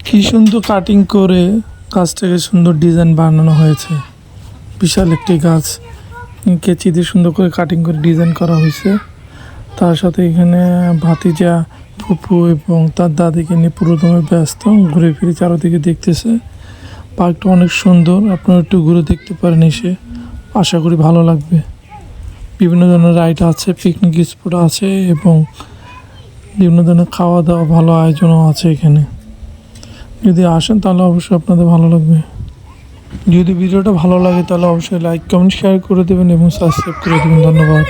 কি সুন্দর কাটিং করে গাছটাকে সুন্দর ডিজাইন বানানো হয়েছে। বিশাল একটি গাছ কেচি দিয়ে সুন্দর করে কাটিং করে ডিজাইন করা হয়েছে। তার সাথে এখানে ভাতিজা ফুপু এবং তার দাদিকে নিয়ে পুরোদমে ব্যস্ত, ঘুরে ফিরে চারদিকে দেখতেছে। পার্কটা অনেক সুন্দর, আপনারা একটু ঘুরে দেখতে পারেন এসে, আশা করি ভালো লাগবে। বিভিন্ন ধরনের রাইড আছে, পিকনিক স্পট আছে এবং বিভিন্ন ধরনের খাওয়া দাওয়া ভালো আয়োজনও আছে এখানে। যদি আসেন তাহলে অবশ্যই আপনাদের ভালো লাগবে। যদি ভিডিওটা ভালো লাগে তাহলে অবশ্যই লাইক কমেন্ট শেয়ার করে দেবেন এবং সাবস্ক্রাইব করে দেবেন। ধন্যবাদ।